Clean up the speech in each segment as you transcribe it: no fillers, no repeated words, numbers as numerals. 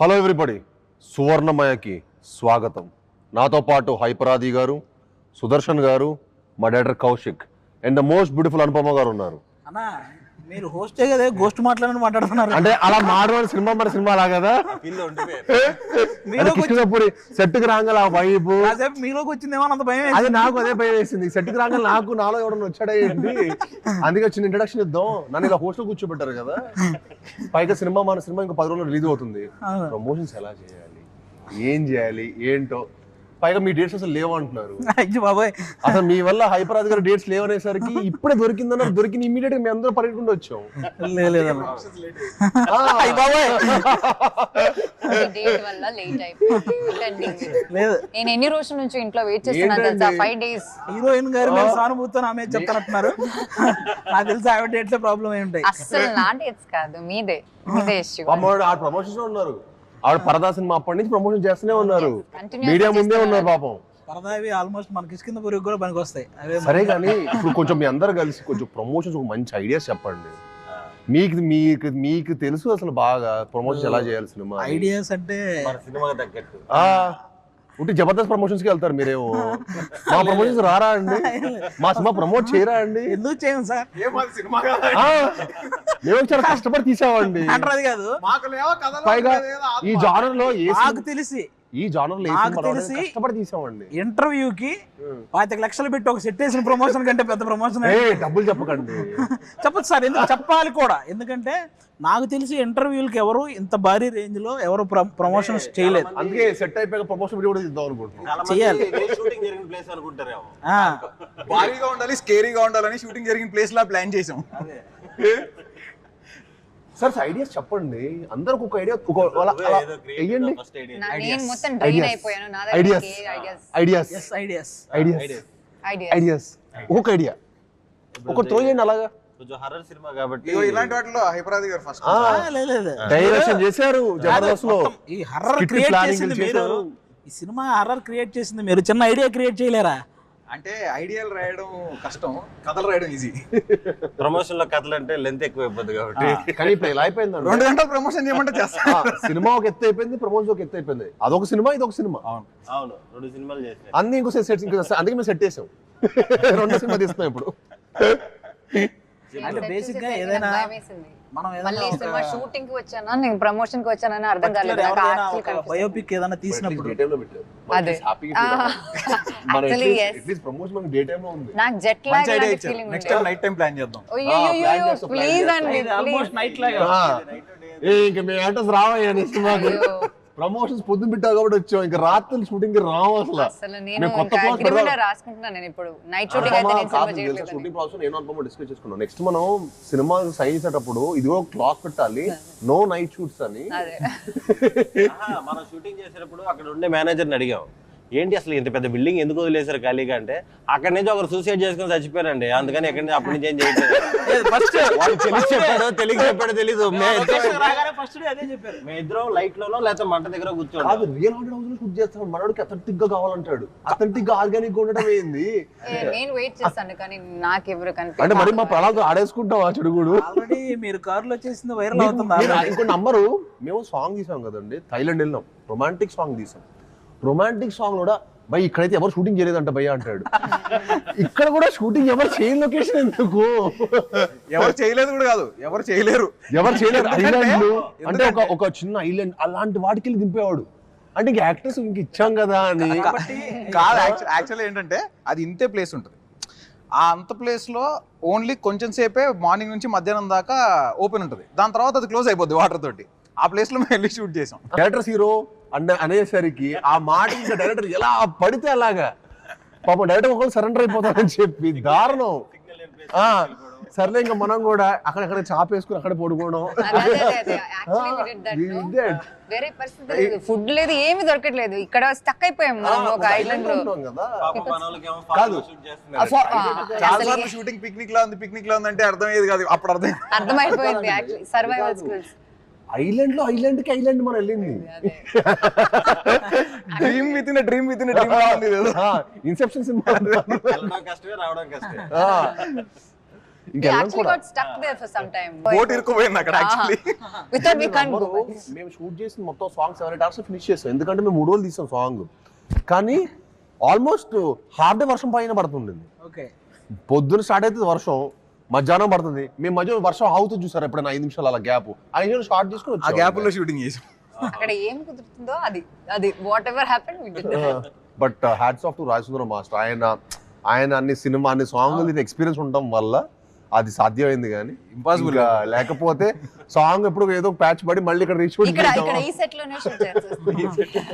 Hello everybody, సువర్ణమయకి స్వాగతం. నాతో పాటు హైపరాది గారు, సుదర్శన్ గారు, మా director Kaushik and the most beautiful Anupama గారు ఉన్నారు. అన్నా మీరు హోస్టే కదా, గోస్ట్ మాట్లాడుతున్నారు అంటే అలా మాడవాడి సినిమా మరి సినిమా లా కదా, సెట్కి రాగల ఆ వైపు మీలోకి వచ్చిందేమో అంత భయం. అది నాకు అదే భయం వేసింది. సెట్కి రాగల నాకు నాలో ఎవడన్నా వచ్చాడా ఏంటి, అందుకే వచ్చిన ఇంట్రడక్షన్ ఇద్దాం. నన్ను ఇలా హోస్ట్ లో కూర్చోబెట్టారు కదా. పైగా మన సినిమా ఇంకా 10 రోజులు రిలీజ్ అవుతుంది. ప్రమోషన్స్ ఎలా చేయాలి, ఏం చేయాలి ఏంటో, పైగా మీ డేట్స్ అసలు లేవంటున్నారు. బాబాయ్ అసలు మీ వల్ల హైపరాజ్ గారు డేట్స్ లేవనేసరికి ఇప్పుడే దొరికిందన్న దొరికిన ఇమీడియట్ గా మేము అందరూ పరిగెట్టుకుంటూ వచ్చాం. నేను ఎన్ని రోజుల నుంచి ఇంట్లో వెయిట్ చేస్తున్నాను తెలుసా, 5 days. హీరోయిన్ గారు సానుభూతితో ఆమె చెప్తానంటున్నారు. నాకు తెలిసి ఆవిడ డేట్స్ ప్రాబ్లం ఏమి ఉంటాయి. అసలు నా డేట్స్ కాదు, మీదే ఇష్యూ. ఆ ప్రమోషన్స్ లో ఉన్నారు. ఆవిడ పరదా సినిమా అప్పటి నుంచి ప్రమోషన్ చేస్తూనే ఉన్నారు, మీడియా ముందే ఉన్నారు పాపం. పరదావి ఆల్మోస్ట్ మన కిష్కింద పురుగు కూడా పనికి వస్తాయి. సరే కానీ ఇప్పుడు కొంచెం మీ అందరు కలిసి కొంచెం ప్రమోషన్స్ ఒక మంచి ఐడియాస్ చెప్పండి. మీకు తెలుసు అసలు బాగా ప్రమోషన్స్ ఎలా చేయాలి సినిమా ఐడియాస్ అంటే. సినిమాకి తగ్గట్టు ఉంటే జబర్దస్త్ ప్రమోషన్స్ కి వెళ్తారు మీరేమో, మా ప్రమోషన్స్ రారా అండి, మా సినిమా ప్రమోట్ చేయరా అండి. ఎందుకు చేయం సార్, మేము చాలా కష్టపడి తీసామండి. అంటారు కాదు. పైగా ఈ జానర్ లో నాకు తెలిసి కష్టపడి తీసామండి. ఇంటర్వ్యూకి 25 లక్షలు పెట్టి ఒక సెట్ వేసిన ప్రమోషన్ కంటే పెద్ద ప్రమోషన్. డబ్బులు చెప్పకండి. చెప్పదు సార్, ఎందుకు చెప్పాలి కూడా. ఎందుకంటే నాకు తెలిసి ఇంటర్వ్యూలకి ఎవరు ఇంత భారీ రేంజ్ లో ఎవరు ప్రమోషన్స్ చేయలేదు. అందుకే సెట్ అయిపోయాక ప్రమోషన్ వీడియో కూడా ఇద్దాం అనుకుంటున్నాం. చేయాలి. షూటింగ్ జరిగిన ప్లేస్ అనుకుంటారేమో, భారీగా ఉండాలి, స్కేరీగా ఉండాలని షూటింగ్ జరిగిన ప్లేస్ లా ప్లాన్ చేసాం. సార్ ఐడియాస్ చెప్పండి, అందరికి ఒక ఐడియా వేయండి. నేను మొత్తం డ్రైన్ అయిపోయాను. నా దగ్గర ఐడియాస్ ఒక ఐడియా ఒక త్రో చేయండి. అలాగా కొంచెం హర్రర్ సినిమా కాబట్టి ఇలాంటి వాటిలో హైపరాది గారు ఫస్ట్ డైరెక్షన్ చేశారు జబర్దస్త్ లో. ఈ హర్రర్ క్రియేట్ చేసింది మీరు, ఈ సినిమా హర్రర్ క్రియేట్ చేసింది మీరు. చిన్న ఐడియా క్రియేట్ చేయలేరా? అంటే ఐడియాలు రాయడం కష్టం, కథలు రాయడం ఈజీ. ప్రమోషన్ లో కథలు అంటే లెంత్ ఎక్కువ అయిపోద్ది కాబట్టి. కానీ ఇప్పుడు ఇలా అయిపోయింది, 2 గంటలు ప్రమోషన్ చేయమంటే చేస్తా. సినిమా ఒక ఎత్తు అయిపోయింది, ప్రమోషన్ ఒక ఎత్తు అయిపోయింది. అదొక సినిమా, ఇదొక సినిమా. అవును 2 సినిమాలు చేసాం. అన్ని ఇంకో సెట్, అందుకే మేము సెట్ చేసాం. 2 సినిమా తీస్తున్నాం ఇప్పుడు. అంటే బేసిక్ గా ఏదైనా మనం షూటింగ్ కి వచ్చానా, నేను ప్రమోషన్ కి వచ్చానని అర్థం కాలేదు. బయోపిక్ ఏదైనా తీసినప్పుడు నాకు జెట్ లాగ్ ఫీలింగ్ ఉంది. Next time night time plan చేద్దాం. ప్లీజ్ అండి, ఆల్మోస్ట్ నైట్ లాగా. ఇంకా మేము యాక్టర్స్ రావయ్యా సినిమాకి. ప్రమోషన్స్ పొద్దున పెట్టావు కాబట్టి వచ్చాం, ఇంకా రాత్రి షూటింగ్ రావు అసలు. నేను అగ్రిమెంట్ రాసుకుంటున్నాను నేను ఇప్పుడు. నైట్ షూటింగ్ అయితే నేను సినిమా చేయలేదు. షూటింగ్ ప్రాసెస్ నేను అనుపమ డిస్కస్ చేసుకున్నాం. నెక్స్ట్ మనం సినిమా సైన్ చేసేటప్పుడు ఇదిగో క్లాక్ పెట్టాలి, నో నైట్ షూట్స్ అని. మనం షూటింగ్ చేసేటప్పుడు అక్కడ ఉండే మేనేజర్ని అడిగాం, ఏంటి అసలు ఇంత పెద్ద బిల్డింగ్ ఎందుకు వదిలేశారు ఖాళీగా అంటే, అక్కడి నుంచి ఒకరు సూసైడ్ చేసుకుని చచ్చిపోయారండి, అందుకని ఎక్కడి నుంచి అప్పటి నుంచి ఏం చేయలేదు. తెలిసి చెప్పాడో తెలీదు. మేము ఇద్దరం లైట్ లోనో లేకపోతే మంట దగ్గర కూర్చోండి. రియల్ హాంటెడ్ హౌస్ లో షూట్ చేస్తాం. మనోడికి అథెంటిక్ గా కావాలంటాడు. అథెంటిక్ గా ఆర్గానిక్ ఉండడం ఏంది? నేను వెయిట్ చేస్తాను కానీ నాకు ఎవరు అంటే మరి మా ప్రణాళిక ఆడేసుకుంటాం. ఆ చెడుగుడు ఆల్రెడీ మీరు కార్ లో చేసింది వైరల్ అవుతుంది. ఇంకో నంబరు మేము సాంగ్ తీసాం కదండి, థైలాండ్ వెళ్ళినాం, రొమాంటిక్ సాంగ్ తీసాం. రొమాంటిక్ సాంగ్ కూడా భయ్ ఇక్కడైతే ఎవరు షూటింగ్ చేయలేదంట భయ్య అంటాడు. ఇక్కడ కూడా షూటింగ్ ఎవరు చేయని లొకేషన్ ఎందుకు? ఎవరు చేయలేదు కూడా కాదు, ఎవరు చేయలేరు. ఐలాండ్ అంటే ఒక చిన్న ఐలాండ్ అలాంటి వాటికి వెళ్ళి దింపేవాడు. అంటే ఇంక యాక్టర్స్ ఇంక ఇచ్చాం కదా అని కాదు. యాక్చువల్లీ ఏంటంటే అది ఇంతే ప్లేస్ ఉంటుంది. ఆ అంత ప్లేస్ లో ఓన్లీ కొంచెం సేపే మార్నింగ్ నుంచి మధ్యాహ్నం దాకా ఓపెన్ ఉంటుంది. దాని తర్వాత అది క్లోజ్ అయిపోద్ది వాటర్ తోటి. ఆ ప్లేస్ లో మేము వెళ్ళి షూట్ చేసాం. డైరెక్టర్స్ హీరో అనేసరికి ఆ మాట ఇంకా డైరెక్టర్ ఎలా పడితే అలాగా పాపం డైరెక్టర్ ఒకళ్ళు సరెండర్ అయిపోతారని చెప్పి దారుణం. సర్లే ఇంకా మనం కూడా అక్కడక్కడ చాపేసుకుని అక్కడ పడుకోవడం. వేరే పరిస్థితి, ఫుడ్ లేదు, ఏమి దొరకట్లేదు. ఇక్కడ స్టక్ అయిపోయాం మనం ఒక ఐలాండ్ లో. చాలా షూటింగ్ పిక్నిక్ లో ఉందంటే అర్థమయ్యేది కాదు. అప్పుడు అర్థమైపోయింది యాక్చువల్లీ సర్వైవల్ స్కిల్స్. ఐలాండ్ లో ఐలాండ్ మనం వెళ్ళింది. Dream within dream Inception cinema. We actually got stuck there for some time. Boat ఇరుక్కుపోయింది అక్కడ actually. We thought we can't go back. మేము షూట్ చేసిన మొత్తం సాంగ్ 7-8 hours ఫినిష్ చేసాం, ఎందుకంటే మేము 3 రోజులు తీసాం సాంగ్. కానీ ఆల్మోస్ట్ హాఫ్ డే వర్షం పైన పడుతుండింది. ఓకే, పొద్దున స్టార్ట్ అవుతుంది వర్షం, మధ్యాహ్నం పడుతుంది. మేము మధ్య వర్షం ఆగుతుంది చూసారు ఎప్పుడైనా 5 నిమిషాలు అలా గ్యాప్, 5 నిమిషాలు స్టార్ట్ చేసుకుని ఆ గ్యాప్ లో షూటింగ్ చేసాం. అక్కడ ఏం కుదురుతుందో అది whatever happen we did. But hats off to Rajasundaram master. ఆయన అన్ని సినిమా అన్ని సాంగ్ ఎక్స్పీరియన్స్ ఉండటం వల్ల అది సాధ్యమైంది. కానీ ఇంపాసిబుల్ లేకపోతే సాంగ్ ఎప్పుడు ఏదో ప్యాచ్ పడి మళ్ళీ ఇక్కడ రీచ్ ఇక్కడ ఈ సెట్ లోనే షూట్ చేస్తాం.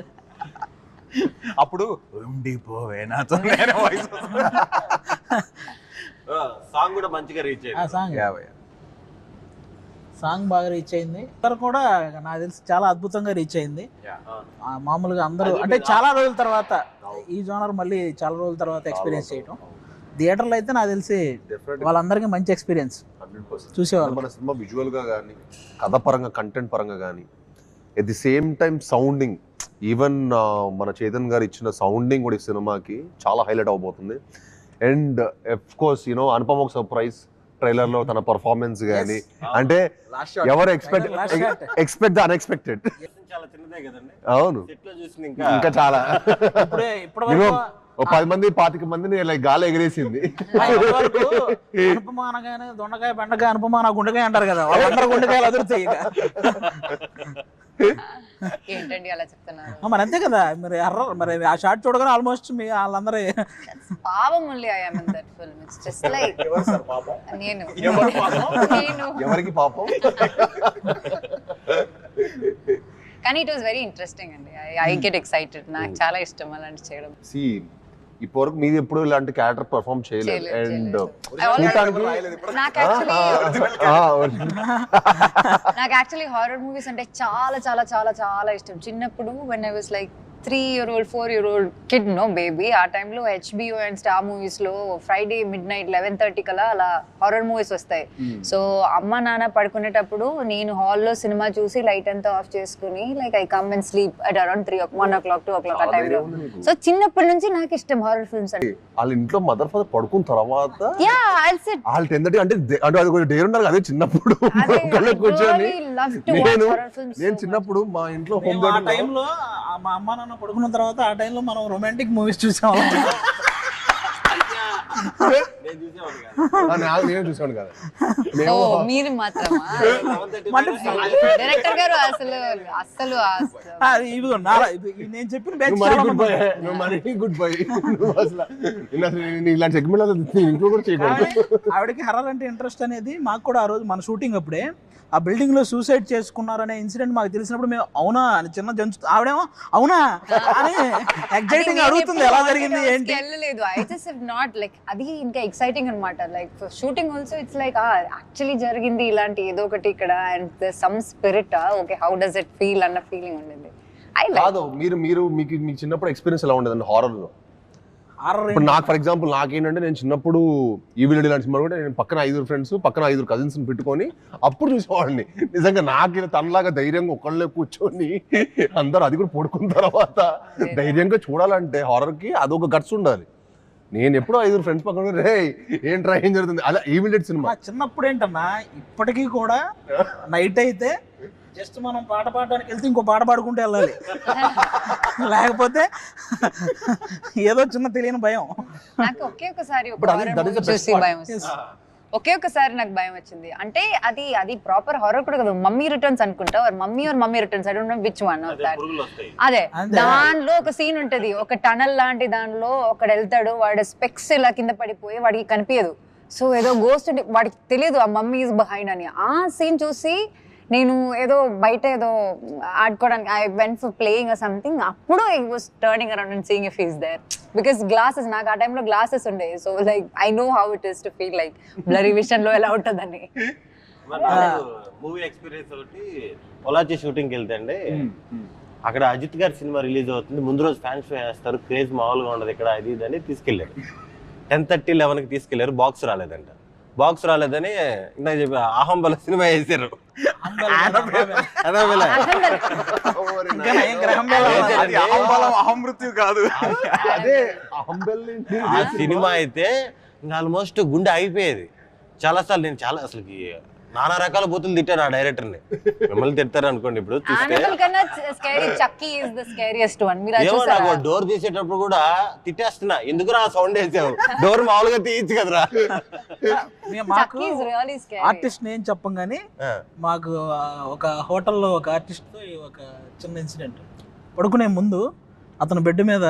అప్పుడు ఉండిపోవే నాతో వాయిస్. సాంగ్ కూడా మంచిగా రీచ్ ఆ సాంగ్ బాగా రీచ్ అయింది. అందరు కూడా నాకు తెలిసి చాలా అద్భుతంగా రీచ్ అయింది. మామూలుగా అందరూ అంటే చాలా రోజుల తర్వాత ఈ జోనర్ మళ్ళీ చాలా రోజుల తర్వాత ఎక్స్పీరియన్స్ చేయటం. థియేటర్లో అయితే నాకు తెలిసి వాళ్ళందరికీ మంచి ఎక్స్పీరియన్స్ 100%. చూసేవాళ్ళు. మన సినిమా విజువల్ గా కానీ, కథ పరంగా, కంటెంట్ పరంగా కానీ, at the same time sounding, even మన చేతన్ గారు ఇచ్చిన సౌండింగ్ కూడా ఈ సినిమాకి చాలా హైలైట్ అవబోతుంది. అండ్ ఆఫ్ కోర్స్ అనుపమ ఒక సర్ప్రైజ్ ట్రైలర్ లో తన పర్ఫార్మెన్స్ కానీ, అంటే ఎవరు ఎక్స్పెక్ట్ ద అన్ఎక్స్పెక్టెడ్. చాలా చిన్నదే కదండి, అవును, సెట్ లో చూసిన ఇంకా చాలా ఇప్పటివరకు ఓ 10 మంది 25 మందిని లైక్ గాలి ఎగిరేసింది. అనుపమ అనగానే దొండకాయ బెండకాయ అనుపమ నా గుండెకాయ అంటారు కదా, వాళ్ళందరూ గుండెకాయలు అదురుతాయి. ఏంటండి అలా చెప్తున్నారు? మరి అంతే కదా, మరి ఆ షార్ట్ చూడగానే ఆల్మోస్ట్ మీ వాళ్ళందరూ పాపం only I am in that film. It's just like నేను ఎవరికి పాపం. కానీ ఇట్ వాస్ వెరీ ఇంట్రెస్టింగ్ అండి. I get excited. నాకు చాలా ఇష్టం అలాంటి చేయడం. సి ఇప్పటివరకు మీది ఎప్పుడు ఇలాంటి క్యారెక్టర్ పర్ఫార్మ్ చేయలేదు. అండ్ నాకు యాక్చువల్లీ హారర్ మూవీస్ అంటే చాలా చాలా చాలా చాలా ఇష్టం. చిన్నప్పుడు when I was like 3-year-old 4-year-old kid, no baby, ఆ టైంలో HBO అండ్ స్టార్ మూవీస్ లో ఫ్రైడే midnight 11:30 కలా అలా హారర్ మూవీస్ వస్తాయి. సో అమ్మ నాన్న పడుకునేటప్పుడు నేను హాల్లో సినిమా చూసి లైట్ అంతా ఆఫ్ చేసుకుని like I come and sleep at around 1 o'clock 2 o'clock ఆ టైంలో. సో చిన్నప్పటి నుంచి నాకు ఇష్టం హారర్ ఫిల్మ్స్ అంటే. వాళ్ళ ఇంట్లో మదర్ ఫాదర్ పడుకున్న తర్వాత వాళ్ళు 10:30 అంటే అది కొంచెం డేర్ ఉన్నారు అదే చిన్నప్పుడు కూర్చొని. నేను చిన్నప్పుడు మా ఇంట్లో హోమ్ ఆ టైంలో మా అమ్మ నాన్న పడుకున్న తర్వాత ఆ టైంలో మనం రొమాంటిక్ మూవీస్ చూసాం. నేను చూసాను కదా. మీరు మాత్రమా? డైరెక్టర్ గారు అసలు నేను చెప్పిన గుడ్ బై. ఇలాంటి సెగ్మెంట్ ఇంట్లో కూడా చేయకూడదు. ఆవిడకి హర్రర్ అంటే ఇంట్రెస్ట్ అనేది మాకు కూడా. ఆ రోజు మన షూటింగ్ అప్పుడే ఆ బిల్డింగ్ లో సూసైడ్ చేసుకున్నారనే ఇన్సిడెంట్ మాకు తెలిసినప్పుడు మేము అవునా అని చిన్న జంతు ఆవిడేమో అవునా అని ఎగ్జైటింగ్ అడుగుతుంది ఎలా జరిగింది ఏంటి. వెళ్ళలేదు. I just have not like అది ఇంకా ఎక్సైటింగ్ అన్నమాట. Like for shooting also it's like actually జరిగింది ఇలాంటి ఏదో ఒకటి ఇక్కడ and some spirit. Okay, how does it feel అన్న ఫీలింగ్ ఉండేది. కాదు మీరు మీకు చిన్నప్పుడు ఎక్స్పీరియన్స్ ఎలా ఉండేదండి హారర్ లో? ఇప్పుడు నాకు ఫర్ ఎగ్జాంపుల్ నాకేంటంటే నేను చిన్నప్పుడు ఈవిల్ ఇలాంటి సినిమా కూడా నేను పక్కన 5 ఫ్రెండ్స్ పక్కన 5 కజిన్స్ పెట్టుకొని అప్పుడు చూసేవాడిని. నిజంగా నాకు తనలాగా ధైర్యంగా ఒకళ్ళే కూర్చొని అందరూ అది కూడా పడుకున్న తర్వాత ధైర్యంగా చూడాలంటే హారర్ కి అదొక గట్స్ ఉండాలి. నేను ఎప్పుడో 5 ఫ్రెండ్స్ పక్కన రే ఏంట్రా ఏం జరుగుతుంది అలా ఈవిల్ సినిమా. చిన్నప్పుడు ఏంటన్నా ఇప్పటికీ కూడా నైట్ అయితే జస్ట్ మనం పాట పాడడానికి వెళ్తే ఇంకో పాట పాడుకుంటూ వెళ్ళాలి, లేకపోతే ఏదో చిన్న తెలియని భయం. నాకు ఒకే ఒకసారి నాకు భయం వచ్చింది. అంటే అది ప్రాపర్ హారర్ కూడా కదా, మమ్మీ రిటర్న్స్ అనుకుంటా, mummy returns I don't know which one of that. అదే దానిలో ఒక సీన్ ఉంటది, ఒక టనల్ లాంటి దానిలో ఒకడు వెళ్తాడు, వాడు స్పెక్స్ ఇలా కింద పడిపోయి వాడికి కనిపించదు. సో ఏదో గోస్ట్ వాడికి తెలియదు ఆ మమ్మీ ఇస్ బిహైండ్ అని. ఆ సీన్ చూసి నేను ఏదో బయట ఏదో ఆడుకోవడానికి I went for playing or something, అప్పుడు I was turning around and seeing if he is there. Because glasses నాకు ఆ టైంలో గ్లాసెస్ ఉండే. So like I know how it is to feel like blurry vision లో ఎలా ఉంటుందని. Movie experience ఒకటి పొలాచి షూటింగ్కి వెళ్తే అండి, అక్కడ అజిత్ గారి సినిమా రిలీజ్ అవుతుంది, ముందు రోజు ఫ్యాన్స్ వేస్తారు, క్రేజ్ మామూలుగా ఉండదు ఇక్కడ, అది ఇది అని తీసుకెళ్ళారు. 10:30, 11కి తీసుకెళ్లారు. బాక్స్ రాలేదంట. బాక్స్ రాలేదని ఇందాక చెప్పి అహంబల సినిమా వేసారు. అహమృత్యు కాదు అదే ఆ సినిమా అయితే ఆల్మోస్ట్ గుండె అయిపోయేది. చాలా సార్లు నేను చాలా అసలుకి నానా రకాల బూతులు తిట్టాను ఆ డైరెక్టర్ని. మిమ్మల్ని తిడతారు అనుకోండి ఇప్పుడు చూస్తే. యానిమల్ కన్నా scary Chucky is the scariest one. మీరు ఏమో చూసారా? నాకు డోర్ తీసేటప్పుడు కూడా తిట్టేస్తున్నా, ఎందుకురా సౌండ్ వేసావు, డోర్ మామూలుగా తీయచ్చు కదరా. మాకు చక్కీ ఇస్ రియల్లీ స్కేరీ. ఆర్టిస్ట్ నేను చెప్పం కానీ మాకు ఒక హోటల్లో ఒక ఆర్టిస్ట్తో ఒక చిన్న ఇన్సిడెంట్. పడుకునే ముందు అతను బెడ్ మీద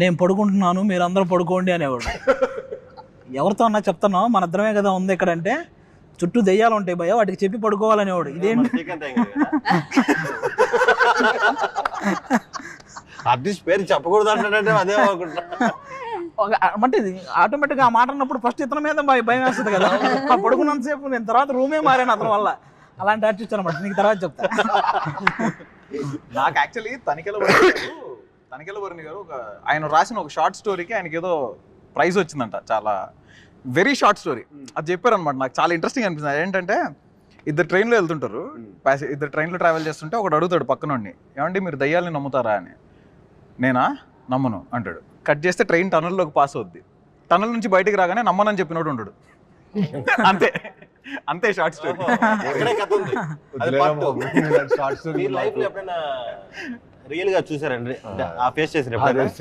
నేను పడుకుంటున్నాను మీరు అందరూ పడుకోండి అనేవాడు. ఎవరితో అన్నా చెప్తున్నావు మన ఇద్దరమే కదా ఉంది ఇక్కడ అంటే, చుట్టూ దెయ్యాలు ఉంటాయి భయ వాటికి చెప్పి పడుకోవాలనేవాడు. ఇదేంటి ఆర్టిస్ట్ పేరు చెప్పకూడదు అంటే అదే అనుకుంటా. అంటే ఇది ఆటోమేటిక్గా ఆ మాట అన్నప్పుడు ఫస్ట్ ఇతని మీద భయం వేస్తుంది కదా. ఆ పడుకున్నంతసేపు నేను తర్వాత రూమే మారాను అతని వల్ల. అలాంటి ఆర్టిస్ట్ అనమాట, నీకు తర్వాత చెప్తా. నాకు యాక్చువల్లీ తనికెల వరుణి గారు ఆయన రాసిన ఒక షార్ట్ స్టోరీకి ఆయనకి ఏదో ప్రైజ్ వచ్చిందంట. చాలా వెరీ షార్ట్ స్టోరీ అది చెప్పారనమాట. నాకు చాలా ఇంట్రెస్టింగ్ అనిపిస్తుంది. ఏంటంటే ఇద్దరు ట్రైన్లో వెళ్తుంటారు, ఇద్దరు ట్రైన్లో ట్రావెల్ చేస్తుంటే ఒకడు అడుగుతాడు పక్కనోడిని, ఏమండి మీరు దయ్యాలని నమ్ముతారా అని. నేనా నమ్మను అంటాడు. కట్ చేస్తే ట్రైన్ టనల్లోకి పాస్ అవుద్ది. టనల్ నుంచి బయటికి రాగానే నమ్మనని చెప్పినోడు ఉండడు. అంతే అంతే షార్ట్ స్టోరీ. లైఫ్ లో ఎప్పుడైనా రియల్ గా చూసారండి ఆ ఫేస్ చేసిన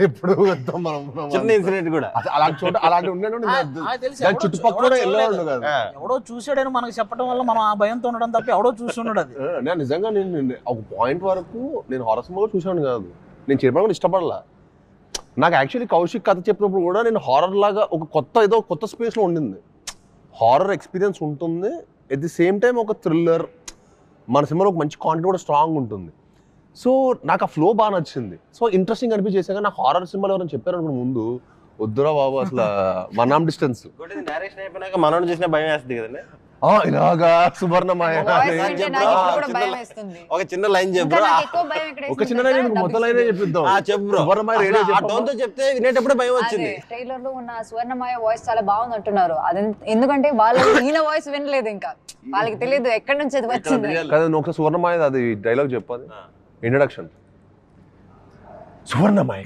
ఎప్పుడు చిన్న ఇన్సిడెంట్ కూడా అలాంటి చోట అలాంటి ఉండేది చుట్టుపక్కల కూడా వెళ్ళేవాళ్ళు కాదు. ఎవడో చూసాడని మనకు చెప్పడం వల్ల మనం ఆ భయంతో ఉండడం తప్ప ఎవడో చూస్తున్నాడు. అది నేను నిజంగా నేను ఒక పాయింట్ వరకు నేను హారర్ సినిమా చూసాను కాదు, నేను చెప్పడం ఇష్టపడలా. నాకు యాక్చువల్లీ కౌశిక్ కథ చెప్పినప్పుడు కూడా నేను హారర్ లాగా ఒక ఏదో కొత్త స్పేస్లో ఉండింది. హారర్ ఎక్స్పీరియన్స్ ఉంటుంది, ఎట్ ది సేమ్ టైం ఒక థ్రిల్లర్, మన సినిమాలో ఒక మంచి కాంటెంట్ కూడా స్ట్రాంగ్ ఉంటుంది. సో నాకు ఆ ఫ్లో బాగా నచ్చింది. సో ఇంట్రెస్టింగ్ అనిపించేసాక నాకు హారర్ సినిమాలు ఎవరైనా చెప్పారు అనుకున్న ముందు వద్దురా బాబు అసలు వన్ ఆర్మ్ డిస్టెన్స్. డైరెక్షన్ అయిపోయినాక మనోడు చేసిన భయం వేస్తుంది కదండి. ఇలాగా సువర్ణమయ ఒక చిన్న లైన్ చెప్పు, ఒక చిన్న లైన్ మొత్తం లైన్ చెప్పిద్దాం. చెప్పు సువర్ణమయ చెప్తే వినేటప్పుడు భయం వచ్చింది. ట్రైలర్ లో ఉన్న సువర్ణమయ వాయిస్ చాలా బాగుంది అంటున్నారు. అది ఎందుకంటే వాళ్ళు ఈయన వాయిస్ వినలేదు, ఇంకా వాళ్ళకి తెలియదు ఎక్కడి నుంచి అది వచ్చింది కదా. నువ్వు ఒకసారి సువర్ణమయ అది డైలాగ్ చెప్పాలి, ఇంట్రడక్షన్. సువర్ణమయ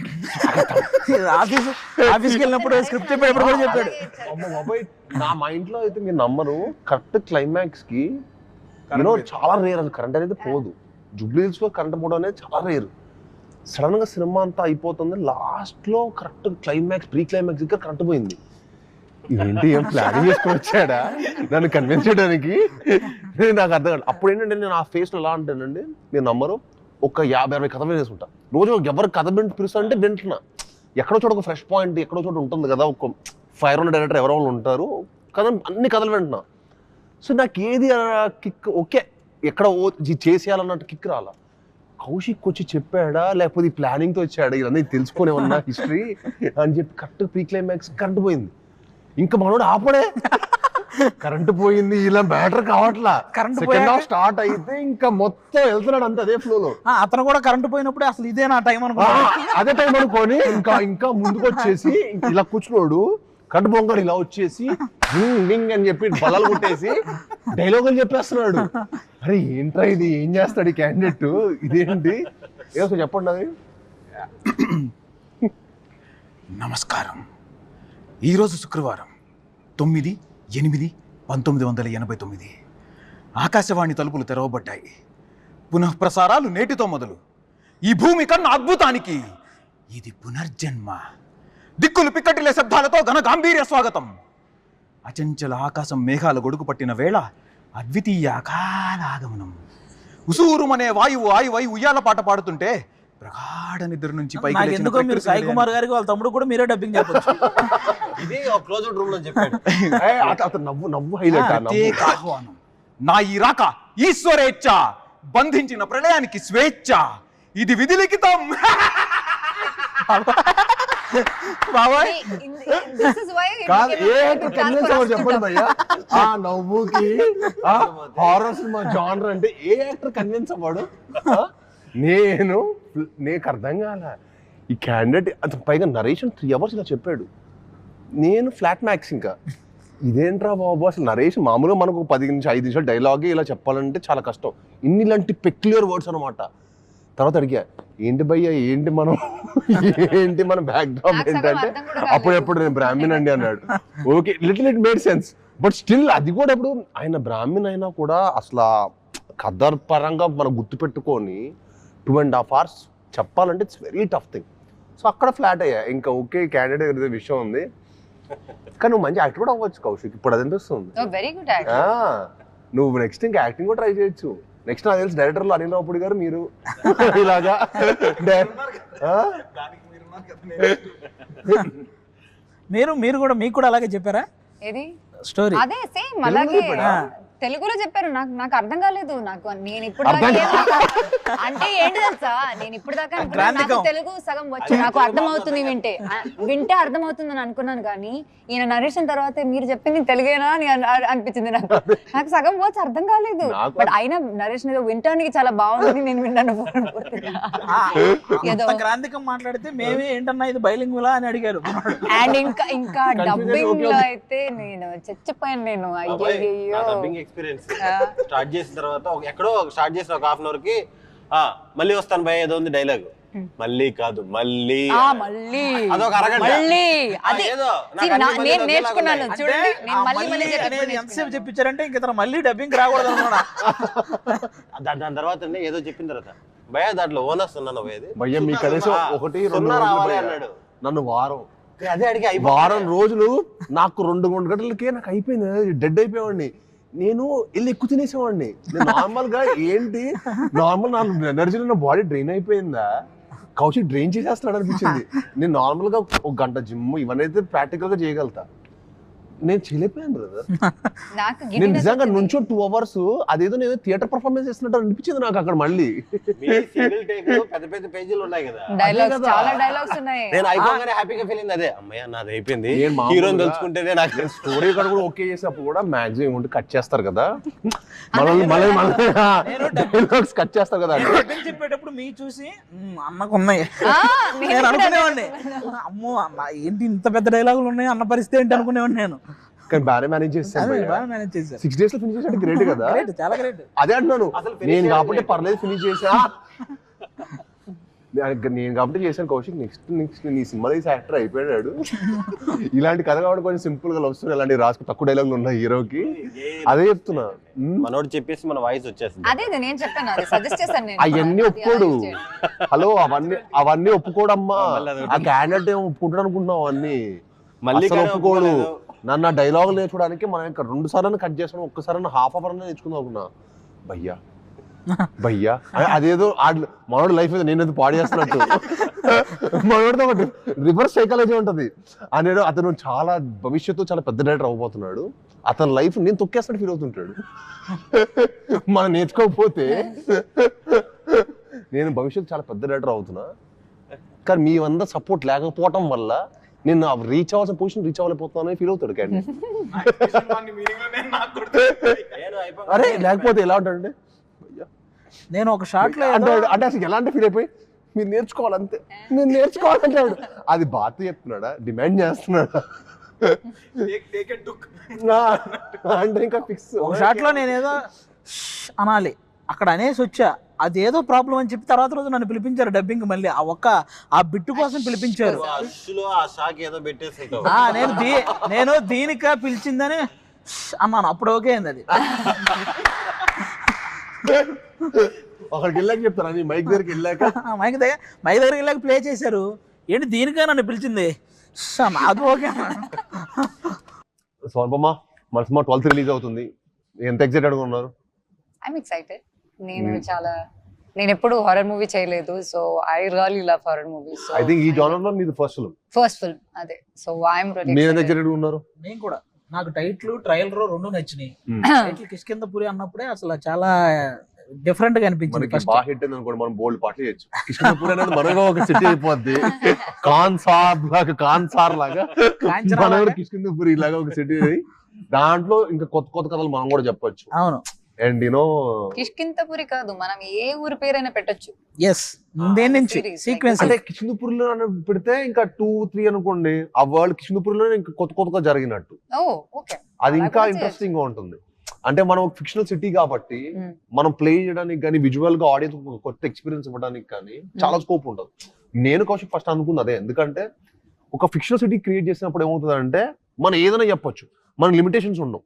ఆఫీస్కి వెళ్ళినప్పుడు స్క్రిప్ట్ చెప్పేటప్పుడు కూడా చెప్పాడు. నా మైండ్ లో అయితే మీరు నమ్మరు, కరెక్ట్ క్లైమాక్స్ కి చాలా రేర్. అది కరెంట్ అనేది పోదు. జూబ్లీ హిల్స్ లో కరెంట్ పోవడం అనేది చాలా రేర్. సడన్ గా సినిమా అంతా అయిపోతుంది, లాస్ట్ లో కరెక్ట్ క్లైమాక్స్ ప్రీ క్లైమాక్స్ దగ్గర కరెంట్ పోయింది. ఇదేంటి ఏం ప్లానింగ్ చేసుకొని వచ్చాడా నన్ను కన్విన్స్ చేయడానికి? నాకు అర్థం కాదు. అప్పుడు ఏంటంటే నేను ఆ ఫేస్ లో ఎలా అంటానండి, మీరు నమ్మరు, ఒక 50-60 కథ వేసుకుంటా రోజు. ఎవరు కథ పిలుస్తా అంటే వింటున్నా. ఎక్కడో చోట ఒక ఫ్రెష్ పాయింట్ ఎక్కడో చోట ఉంటుంది కదా, ఒక ఫైర్ ఉన్న డైరెక్టర్ ఎవరో ఉంటారు కథ, అన్ని కథలు వింటున్నా. సో నాకు ఏది కిక్ ఓకే ఎక్కడ చేసేయాలన్నట్టు కిక్ రాలా. కౌశిక్ వచ్చి చెప్పాడా లేకపోతే ఈ ప్లానింగ్తో వచ్చాడా ఇవన్నీ తెలుసుకునే ఉన్నా హిస్టరీ అని చెప్పి కరెక్ట్ ప్రీ క్లైమాక్స్ కరెంట్ పోయింది. ఇంకా మనోడు ఆపడే, కరెంట్ పోయింది, ఇలా మ్యాటర్ కావట్లా. సెకండ్ హాఫ్ స్టార్ట్ అయితే ఇంకా మొత్తం వెళ్తున్నాడు అంతే అదే ఫ్లో లో. అతను కూడా కరెంట్ పోయినప్పుడు అసలు ఇదే నా టైం అనుకో, అదే టైం అనుకోని ఇంకా ముందుకు వచ్చేసి ఇలా కూర్చున్నాడు. కరెంట్ పోగాడు ఇలా వచ్చేసి డింగ్ అని చెప్పి బలాలు కొట్టేసి డైలాగులు చెప్పేస్తున్నాడు. అరే ఏంట్రా ఇది, ఏం చేస్తాడు ఈ క్యాండిడేట్, ఇదేంటి ఏదో చెప్పండి. అది నమస్కారం. ఈరోజు శుక్రవారం 9/8/1989 ఆకాశవాణి తలుపులు తెరవబడ్డాయి. పునఃప్రసారాలు నేటితో మొదలు. ఈ భూమి కన్నా అద్భుతానికి ఇది పునర్జన్మ. దిక్కులు పిక్కటిలే శబ్దాలతో ఘన గాంభీర్య స్వాగతం. అచంచల ఆకాశం మేఘాల గొడుగు పట్టిన వేళ అద్వితీయ అకాల ఆగమనం. ఉసూరుమనే వాయువు ఆయువై ఉయ్యాల పాట పాడుతుంటే ప్రగాఢ నిద్ర నుంచి పైకి ఎందుకో మీరు సాయి కుమార్ గారికి వాళ్ళ తమ్ముడు కూడా మీరే డబ్బింగ్ చెప్పచ్చు. ఇది క్లోజ్డ్ రూమ్ లో చెప్పాడు. నవ్వు హైలైట్. ఆహ్వానం. నా ఈ రాక ఈశ్వరేచ్ఛ, బంధించిన ప్రళయానికి స్వేచ్ఛ, ఇది విధి లిఖితం. బాబాయ్ చెప్పండి భయ్యా, ఆ నవ్వుకి హారర్ సినిమా జానర్ అంటే ఏ యాక్టర్ కన్విన్స్ అవ్వడు? నీకు అర్థం కాల ఈ క్యాండిడేట్. అతను పైగా నరేషన్ 3 hours ఇలా చెప్పాడు. నేను ఫ్లాట్ మ్యాక్స్ ఇంకా ఇదేంట్రా బాబు అసలు నరేషన్. మామూలుగా మనకు 10 నుంచి 5 నిమిషాలు డైలాగే ఇలా చెప్పాలంటే చాలా కష్టం. ఇలాంటి పెక్యులర్ వర్డ్స్ అనమాట. తర్వాత అడిగా ఏంటి భయ్యా ఏంటి మన బ్యాక్ డ్రాప్ ఏంటంటే అప్పుడెప్పుడు నేను బ్రాహ్మణ్ అండి అన్నాడు. Okay little it made sense. But still అది కూడా ఇప్పుడు ఆయన బ్రాహ్మణ్ అయినా కూడా అసలు కథర్ పరంగా మనం గుర్తుపెట్టుకొని 2.5 hours చెప్పాలంటే it's very tough thing. So అక్కడ ఫ్లాట్ అయ్యా, ఇంకా ఓకే క్యాండిడేట్ ఏదో విషయం ఉంది, కానీ నువ్వు మంచి యాక్టర్ కూడా అవ్వచ్చు కౌశిక్, ఇప్పుడు అది అనిపిస్తుంది. వెరీ గుడ్ నువ్వు నెక్స్ట్ ఇంకా యాక్టింగ్ కూడా ట్రై చేయొచ్చు. నెక్స్ట్ నాకు తెలిసి డైరెక్టర్లు అనిల్ రావుపూడి గారు మీరు ఇలాగా మీరు కూడా మీకు కూడా అలాగే చెప్పారా ఏది స్టోరీ? అదే సేమ్ అలాగే తెలుగులో చెప్పారు. నాకు అర్థం కాలేదు. నేను ఇప్పుడు అంటే ఏంటి తెలుసా, నేను ఇప్పుడు దాకా నాకు తెలుగు సగం వచ్చు, నాకు అర్థమవుతుంది, వింటే అర్థమవుతుంది అని అనుకున్నాను. కానీ ఈయన నరేషన్ తర్వాత మీరు చెప్పింది తెలుగేనా అని అనిపించింది నాకు సగం వచ్చు అర్థం కాలేదు. బట్ అయినా నరేషన్ ఏదో వింటానికి చాలా బాగుంది, నేను విన్నాను. ఏదో గ్రాంధికం మాట్లాడితే మేమే ఏంటన్నా ఇది బైలింగులా అని అడిగారు. అండ్ ఇంకా డబ్బింగ్ లో అయితే నేను చచ్చిపోయాను. నేను అయ్యో ఎక్స్పీరియన్స్ స్టార్ట్ చేసిన తర్వాత ఎక్కడో స్టార్ట్ చేసిన ఒక 1/2 hour కి మళ్ళీ వస్తాను భయ ఏదో ఉంది డైలాగ్, మళ్ళీ కాదు మళ్ళీ అదొక అరగంట నేను నేర్చుకున్నాను చూడండి. నేను మళ్ళీ ఎంతసేపు చెప్పించారంటే ఇంక మళ్ళీ డబ్బింగ్ రాకూడదు అనుకున్నా. దాని తర్వాత ఏదో చెప్పిన తర్వాత భయ దాంట్లో ఓనర్స్ ఉన్నాను భయ్య మీ కనీసం 1-2 రావాలి అన్నాడు. నన్ను అదే అడిగి వారం రోజులు నాకు 2 గంటలకే నాకు అయిపోయింది, డెడ్ అయిపోయేవాడిని. నేను వెళ్ళి ఎక్కువ తినేసేవాడిని. నేను నార్మల్ గా ఏంటి నార్మల్ నా ఎనర్జీలో నా బాడీ డ్రైన్ అయిపోయిందా, కౌశిక్ డ్రైన్ చేసేస్తున్నాడు అనిపించింది. నేను నార్మల్ గా 1 గంట జిమ్ ఇవన్నీ అయితే ప్రాక్టికల్ గా చేయగలుగుతా, నేను చేయలేకపోయాను బ్రదర్. నేను నిజంగా నుంచో 2 hours అదేదో నేను థియేటర్ పర్ఫార్మెన్స్ చేస్తున్నట్టు అనిపించింది నాకు అక్కడ. మళ్ళీ పెద్ద పెద్ద పేజీలు ఉన్నాయి కదా, చాలా డైలాగ్స్ ఉన్నాయి. నేను అయిపోగానే హ్యాపీగా ఫీల్ అయింది. అదే అమ్మయ్య నాది అయిపోయింది, హీరోని తెలుసుకుంటేనే నాకు స్టోరీ కూడా ఓకే చేసినప్పుడు కూడా మాక్సిమం ఉంటే కట్ చేస్తారు కదా, డైలాగ్స్ కట్ చేస్తారు కదా. చెప్పేటప్పుడు మీ చూసి అన్నకు ఉన్నాయి నేను అనుకునేవాడిని, అమ్మో ఏంటి ఇంత పెద్ద డైలాగులు ఉన్నాయి అన్న పరిస్థితి ఏంటి అనుకునేవాడిని నేను. కానీ బాగా మేనేజ్ చేస్తాను. 6 days లో ఫినిష్ చేసాడు, గ్రేట్ కదా, చాలా గ్రేట్. అదే అంటున్నాను, నేను కాబట్టి పర్లేదు ఫినిష్ చేసా, నేను కాబట్టి చేశాను. కౌశిక్ నెక్స్ట్ నీ సినిమాలో యాక్టర్ అయిపోయాడు. ఇలాంటి కథ కాబట్టి కొంచెం సింపుల్ గా లవ్ స్టోరీ అలాంటి రాసుకు తక్కువ డైలాగులు ఉన్నాయి హీరోకి. అదే చెప్తున్నా, మనోడు చెప్పేసి మన వాయిస్ వచ్చేస్తుంది. అదే నేను చెప్పాను, అది సజెస్ట్ చేశాను. అవన్నీ ఒప్పుకోడు. హలో అవన్నీ ఒప్పుకోడమ్మా. ఆ క్యాండిడేట్ ఏమో ఒప్పుకుంటాడు అనుకుంటున్నావు, అవన్నీ మళ్ళీ ఒప్పుకోడు. నన్ను ఆ డైలాగులు నేర్చుకోవడానికి మనం ఇంకా 2 సార్లు కట్ చేసాను, ఒక్కసారి హాఫ్ అవర్ నేర్చుకుందాం అనుకున్నా. భయ్యా అదేదో మనోడు లైఫ్ మీద నేను పాడు చేస్తున్నట్టు, మనోడితో ఒకటి రివర్స్ సైకాలజీ ఉంటది. అనేది అతను చాలా భవిష్యత్తు చాలా పెద్ద డైరెక్టర్ అవ్వబోతున్నాడు, అతని లైఫ్ నేను తొక్కేస్తాడు ఫీల్ అవుతుంటాడు. మనం నేర్చుకోకపోతే నేను భవిష్యత్తు చాలా పెద్ద డైరెక్టర్ అవుతున్నా, కానీ మీ వంద సపోర్ట్ లేకపోవటం వల్ల నేను రీచ్ అవ్వాల్సిన పొజిషన్ రీచ్ అవ్వలేకపోతున్నాను ఫీల్ అవుతాడు. కానీ అరే లేకపోతే ఎలా ఉంటాడంటే నేను ఒక షాట్ లో అంటే అసలు ఎలాంటి ఫీల్ అయిపోయి మీరు నేర్చుకోవాలంతే, మీరు నేర్చుకోవాలంటాడు. అది బాధ చెప్తున్నాడా, డిమాండ్ చేస్తున్నాడా అంటే ఇంకా ఫిక్స్. ఒక షాట్ లో నేనేదో అనాలి అక్కడ అనేసి వచ్చా, అదేదో ప్రాబ్లం అని చెప్పి తర్వాత రోజు నన్ను పిలిపించారు డబ్బింగ్. మళ్ళీ ఆ బిట్టు కోసం పిలిపించారు. నేను దీనికా పిలిచిందని అన్నాను, అప్పుడు ఓకే అయింది. అది ఒకరికి వెళ్ళాక చెప్తాను, మైక్ దగ్గరికి వెళ్ళాక మైక్ దగ్గరికి వెళ్ళాక ప్లే చేశారు. ఏంటి దీనికా నన్ను పిలిచింది, నాకు ఓకే. స్వర్ణమ్మ మన సినిమా 12th రిలీజ్ అవుతుంది, ఎంత ఎక్సైటెడ్ గా ఉన్నారు? I'm excited. నేను ఎప్పుడు హారర్ మూవీ చేయలేదు, so I really love horror movies. I think ఈ జానర్ లో మీది ఫస్ట్ ఫిల్మ్. అదే, సో ఐఎమ్ రియల్లీ మీరు ఎంత ఎక్సైటెడ్ గా ఉన్నారు? నేను కూడా, నాకు టైటిల్ ట్రయల్ రో 2 నచ్చినాయి. టైటిల్ కిష్కింధపురి అన్నప్పుడే అసలు చాలా డిఫరెంట్ గా అనిపించింది. బాగా హిట్ అయింది అనుకోండి, మనం బోల్డ్ పాటలు చేయొచ్చు. కిష్కింధపురి అనేది మనగా ఒక సిటీ అయిపోద్ది, కాన్ సార్ లాగా మన కిష్కింధపురి లాగా ఒక సిటీ. దాంట్లో ఇంకా కొత్త కథలు మనం కూడా చెప్పొచ్చు. అవును, అండ్ కిష్కింధపురి కాదు, మనం ఏ ఊరి పేరైనా పెట్టొచ్చు. దేని నుంచి సీక్వెన్స్ అంటే కిష్కింధపురిలో పెడితే ఇంకా 2-3 అనుకోండి, ఆ వరల్డ్ కిష్కింధపురిలో ఇంకా కొత్తగా జరిగినట్టు. అది ఇంకా ఇంట్రెస్టింగ్ గా ఉంటుంది. అంటే మనం ఫిక్షనల్ సిటీ కాబట్టి మనం ప్లే చేయడానికి కానీ విజువల్ గా ఆడియన్స్ కొత్త ఎక్స్పీరియన్స్ ఇవ్వడానికి కానీ చాలా స్కోప్ ఉంటుంది. నేను కౌశిక్ ఫస్ట్ అనుకుంది అదే, ఎందుకంటే ఒక ఫిక్షనల్ సిటీ క్రియేట్ చేసినప్పుడు ఏమవుతుంది అంటే మనం ఏదైనా చెప్పొచ్చు, మన లిమిటేషన్స్ ఉండవు.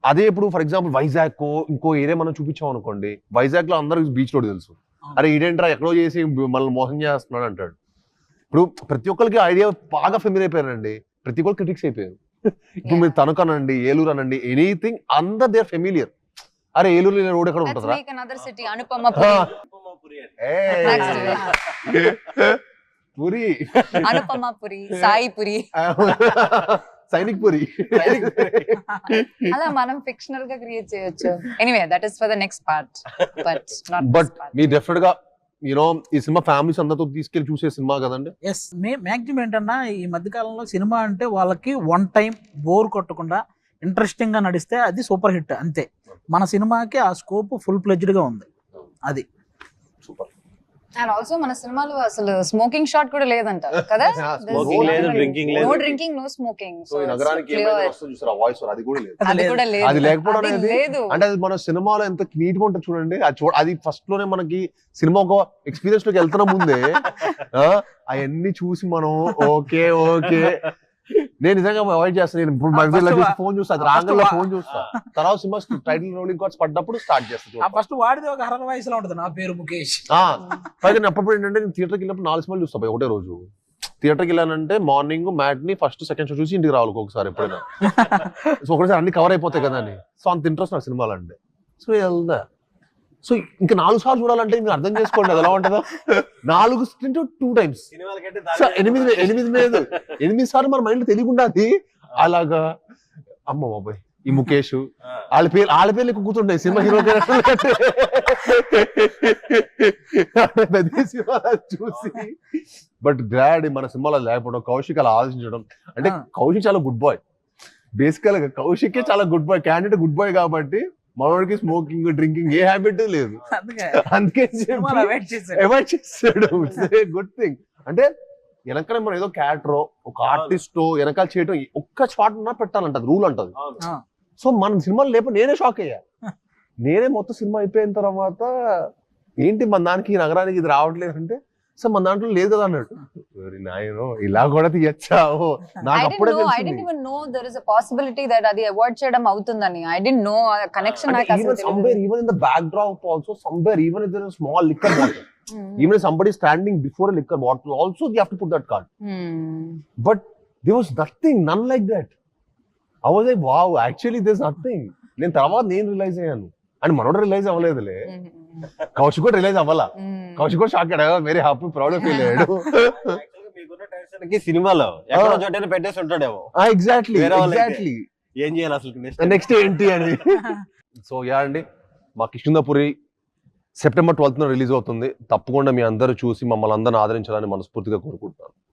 అదే ఇప్పుడు ఫర్ ఎగ్జాంపుల్ వైజాగ్ ఇంకో ఏరియా మనం చూపించాం అనుకోండి, వైజాగ్ లో అందరూ బీచ్ రోడ్ తెలుసు, అరే ఈడేంట్రా ఎక్కడో చేసి మనల్ని మోసం చేస్తున్నాడు అంటాడు. ఇప్పుడు ప్రతి ఒక్కరికి ఐడియా బాగా ఫెమిలియర్ అయిపోయారండి, ప్రతి ఒక్కరు క్రిటిక్స్ అయిపోయారు. ఇప్పుడు మీరు తణుకు అనండి, ఏలూరు అనండి, ఎనీథింగ్ అందర్ దే ఆర్ ఫెమిలియర్. అరే ఏలూరు రోడ్ ఎక్కడ Let's ఉంటుందా? make another city, Anupamapuri. Puri, Anupamapuri, Saipuri. Sainik puri. అలా మనం ఫిక్షనల్ గా క్రియేట్ చేయొచ్చు. Anyway that is for the next part, but not but me definite గా యూనో ఈ సినిమా ఫ్యామిలీస్ అందరితో తీసుకెళ్లి చూసే సినిమా కదండి. ఎస్, మ్యాక్సిమం ఏంటన్నా ఈ మధ్యకాలంలో సినిమా అంటే వాళ్ళకి వన్ టైం బోర్ కొట్టకుండా ఇంట్రెస్టింగ్ గా నడిస్తే అది సూపర్ హిట్ అంతే. మన సినిమాకి ఆ స్కోప్ ఫుల్ ప్లెజ్డ్ గా ఉంది. అది సూపర్. అండ్ ఆల్సో మన సినిమాలో అసలు స్మోకింగ్ షాట్ కూడా లేదంట కదా. Smoking లేదు, drinking లేదు. No drinking, no smoking. So ఈ నగరానికి ఏమైనా వస్తుంది చూసారా వాయిస్, అది కూడా లేదు. అది కూడా లేదు. అది లేకపోవడం అది అనేది లేదు. అంటే అది మన సినిమాలో ఎంత నీట్ గా ఉంటుంది చూడండి. అది ఫస్ట్ లోనే మనకి సినిమా ఒక ఎక్స్పీరియన్స్ లోకి వెళ్తున్న ముందే అవన్నీ చూసి మనం ఓకే ఓకే నేను నిజంగా అవాయిడ్ చేస్తాను. నేను ఇప్పుడు ఫోన్ చూస్తా, అది రాంగల్లో ఫోన్ చూస్తా, తర్వాత సినిమా టైటిల్ రోలింగ్ కార్డ్స్ పడ్డప్పుడు స్టార్ట్ చేస్తాను. ఫస్ట్ వాడిది ఒక హర్రర్ వాయిస్ లో ఉంటుంది, నా పేరు ముఖేష్. పైగా అప్పుడు ఏంటంటే నేను థియేటర్కి వెళ్ళినప్పుడు 4 సినిమాలు చూస్తా ఒకటే రోజు. థియేటర్కి వెళ్ళానంటే morning matinee first second show చూసి ఇంటికి రావాలి ఒకసారి ఎప్పుడైనా. సో ఒకసారి అన్ని కవర్ అయిపోతాయి కదా అని. సో అంత ఇంట్రెస్ట్ నాకు సినిమాలు అంటే. సో వెళ్దా, సో ఇంకా 4 సార్లు చూడాలంటే మీరు అర్థం చేసుకోండి అది ఎలా ఉంటుందో. 4 2 times, సో 8 సార్లు మన మైండ్ తెలియకుండా అది అలాగా. అమ్మ బాబాయ్ ఈ ముఖేష్ వాళ్ళ పేర్లు ఎక్కువ కూర్చుంటాయి సినిమా హీరో చూసి. బట్ గ్లాడ్ మన సినిమాలో లేకపోవడం, కౌశిక్ అలా ఆలోచించడం. అంటే కౌశిక్ చాలా గుడ్ బాయ్, బేసికల్ గా కౌశిక్ చాలా good boy, candidate good boy కాబట్టి మనోడికి స్మోకింగ్ డ్రింకింగ్ ఏ హ్యాబిట్ లేదు. అందుకే అవాయిడ్ చేస్తాడు. Good thing. అంటే వెనకాల మనం ఏదో క్యారెక్టర్ ఒక ఆర్టిస్ట్ వెనకాల చేయడం ఒక్క షాట్ ఉన్నా పెట్టాలంటది రూల్ అంటది. సో మన సినిమాలు లేకపోతే నేనే షాక్ అయ్యా. నేనే మొత్తం సినిమా అయిపోయిన తర్వాత ఏంటి మన దానికి ఈ నగరానికి ఇది రావట్లేదు అంటే, సో మన దాంట్లో లేదు కదా అన్నాడు. నాయనో ఇలా కూడా తీయచ్చా, నాకు అప్పుడే I didn't even know there is a possibility that అది అవాయిడ్ చేయడం అవుతుందని. I didn't know కనెక్షన్ నాకు అసలు తెలియదు. Somewhere even in the backdrop also, somewhere even if there is a small liquor bottle, even if somebody is standing before a liquor bottle also they have to put that card. But there was nothing, none like that. I was like wow, actually there's nothing. నేను తర్వాత నేను realise అయ్యాను అని మనోడు realise అవ్వలేదులే. Kaushik కూడా realise అవ్వాలా. కౌశిక్ కూడా shock అయ్యాడు, వెరీ హ్యాపీ ప్రౌడ్ ఫీల్ అయ్యాడు. సినిమాలో ఎక్కడో చోట పెట్టేసి ఉంటాడేమో. ఎగ్జాక్ట్లీ ఏం చేయాలి అసలు నెక్స్ట్ ఏంటి అని. సో యా అండి, మా కిష్కింధాపురి September 12th రిలీజ్ అవుతుంది. తప్పకుండా మీ అందరూ చూసి మమ్మల్ని అందరిని ఆదరించాలని మనస్ఫూర్తిగా కోరుకుంటున్నాను.